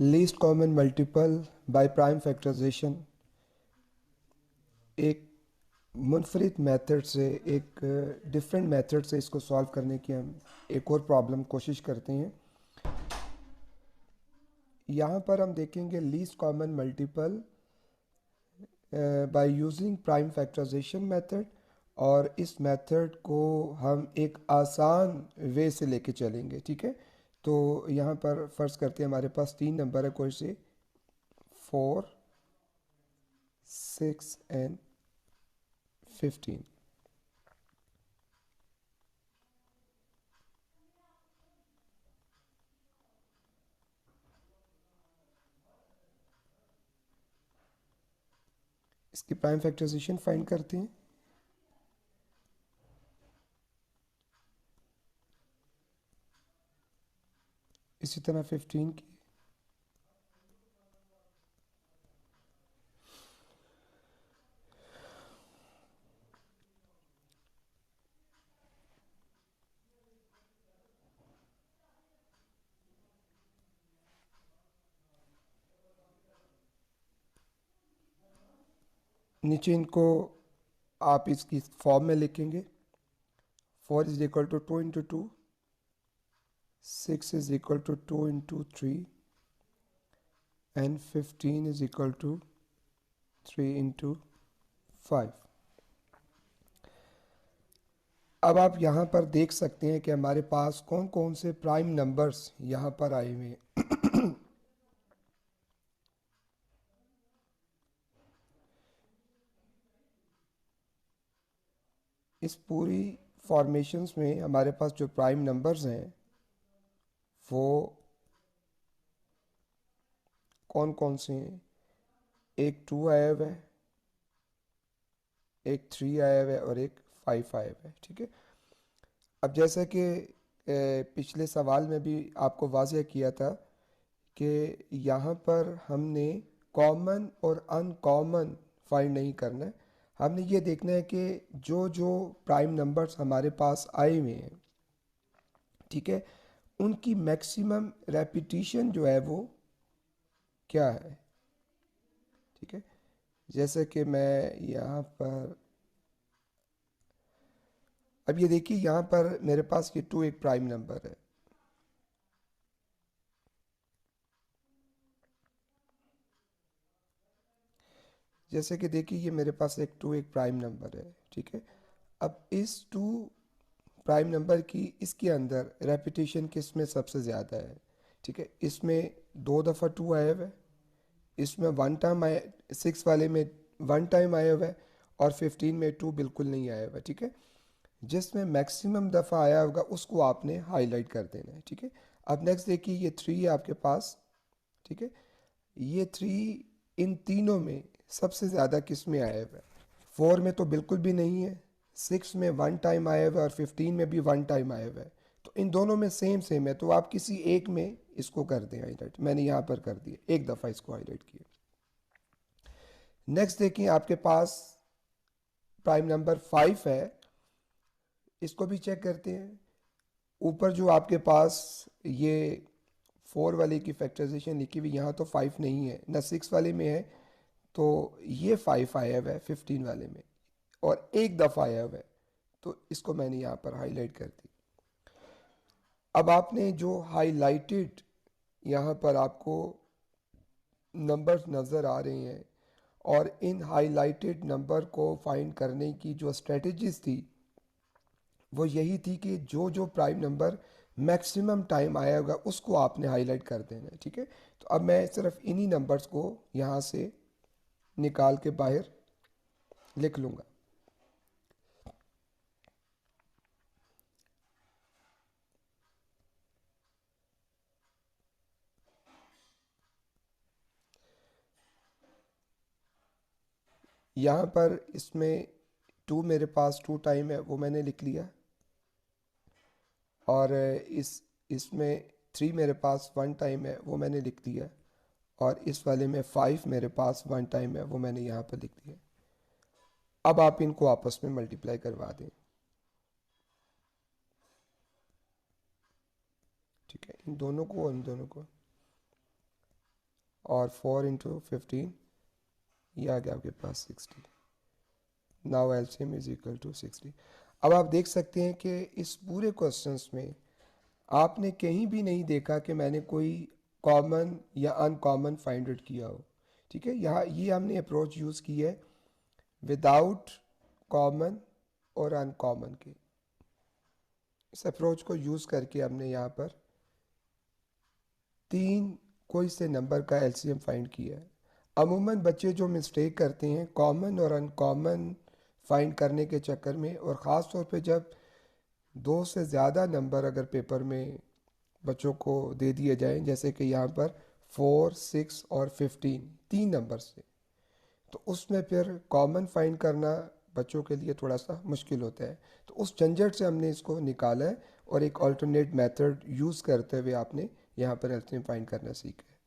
Least common multiple by prime factorisation एक मुनफरिद method से, एक डिफरेंट मेथड से इसको सॉल्व करने की हम एक और प्रॉब्लम कोशिश करते हैं। यहाँ पर हम देखेंगे least common multiple by using prime factorisation method, और इस मेथड को हम एक आसान वे से लेके चलेंगे। ठीक है, तो यहाँ पर फ़र्ज़ करते हैं हमारे पास तीन नंबर है, कोई से 4, 6 एंड 15। इसकी प्राइम फैक्टराइजेशन फाइंड करते हैं। इसी तरह 15 की नीचे इनको आप इसकी फॉर्म में लिखेंगे। 4 is equal to 2 into 2, 6 is equal to 2 into 3 and 15 is equal to 3 into 5। अब आप यहाँ पर देख सकते हैं कि हमारे पास कौन कौन से प्राइम नंबर्स यहाँ पर आए हुए हैं। इस पूरी फॉर्मेशंस में हमारे पास जो प्राइम नंबर्स हैं वो कौन कौन से हैं। एक 2 आया हुआ है, एक 3 आया हुआ है और एक 5 आया हुआ है। ठीक है, अब जैसा कि पिछले सवाल में भी आपको वाज़ह किया था कि यहाँ पर हमने कॉमन और अनकॉमन फाइंड नहीं करना है। हमने ये देखना है कि जो जो प्राइम नंबर्स हमारे पास आए हुए हैं, ठीक है, उनकी मैक्सिमम रेपिटेशन जो है वो क्या है। ठीक है, जैसे कि मैं यहाँ पर, अब ये देखिए यहाँ पर मेरे पास ये 2 एक प्राइम नंबर है। जैसे कि देखिए ये मेरे पास एक 2 एक प्राइम नंबर है। ठीक है, अब इस 2 प्राइम नंबर की इसके अंदर रेपिटेशन किस में सबसे ज़्यादा है। ठीक है, इसमें 2 दफ़ा 2 आया हुआ है, इसमें 1 टाइम आया, 6 वाले में 1 टाइम आया हुआ है, और 15 में 2 बिल्कुल नहीं आया हुआ है। ठीक है, जिसमें मैक्सिमम दफ़ा आया होगा उसको आपने हाईलाइट कर देना है। ठीक है, अब नेक्स्ट देखिए ये 3 है आपके पास। ठीक है, ये 3 इन तीनों में सबसे ज़्यादा किस में आया हुआ है। 4 में तो बिल्कुल भी नहीं है, 6 में 1 टाइम आया हुआ है, और 15 में भी 1 टाइम आया हुआ है। तो इन दोनों में सेम सेम है, तो आप किसी एक में इसको कर दें हाईलाइट। मैंने यहाँ पर कर दिया, एक दफ़ा इसको हाईलाइट किया। नेक्स्ट देखिए आपके पास प्राइम नंबर 5 है, इसको भी चेक करते हैं। ऊपर जो आपके पास ये 4 वाले की फैक्टराइजेशन लिखी हुई, यहाँ तो 5 नहीं है ना, 6 वाले में है, तो ये 5 आया हुआ है 15 वाले में, और एक दफ़ा आया हुआ है, तो इसको मैंने यहाँ पर हाईलाइट कर दी। अब आपने जो हाईलाइटेड यहाँ पर आपको नंबर्स नज़र आ रहे हैं, और इन हाईलाइटेड नंबर को फाइंड करने की जो स्ट्रेटजीज थी वो यही थी कि जो जो प्राइम नंबर मैक्सिमम टाइम आया होगा उसको आपने हाईलाइट कर देना है। ठीक है, तो अब मैं सिर्फ इन्हीं नंबर्स को यहाँ से निकाल के बाहर लिख लूँगा। यहाँ पर इसमें 2 मेरे पास 2 टाइम है, वो मैंने लिख लिया, और इसमें 3 मेरे पास 1 टाइम है, वो मैंने लिख दिया, और इस वाले में 5 मेरे पास 1 टाइम है, वो मैंने यहाँ पर लिख दिया। अब आप इनको आपस में मल्टीप्लाई करवा दें। ठीक है, इन दोनों को और 4 इंटू 15, ये आ गया आपके पास 60। Now LCM is equal to 60। अब आप देख सकते हैं कि इस पूरे क्वेश्चंस में आपने कहीं भी नहीं देखा कि मैंने कोई कॉमन या अनकॉमन फाइंड आउट किया हो। ठीक है, यहाँ ये हमने अप्रोच यूज़ की है विदाउट कॉमन और अनकॉमन के। इस अप्रोच को यूज़ करके हमने यहाँ पर 3 कोई से नंबर का एलसीएम फाइंड किया है। अमूमन बच्चे जो मिस्टेक करते हैं कॉमन और अनकॉमन फाइंड करने के चक्कर में, और ख़ास तौर पे जब 2 से ज़्यादा नंबर अगर पेपर में बच्चों को दे दिए जाएं, जैसे कि यहाँ पर 4, 6 और 15, 3 नंबर से, तो उसमें फिर कॉमन फाइंड करना बच्चों के लिए थोड़ा सा मुश्किल होता है। तो उस झंझट से हमने इसको निकाला है और एक अल्टरनेट मेथड यूज़ करते हुए आपने यहाँ पर एलसीएम फाइंड करना सीखा है।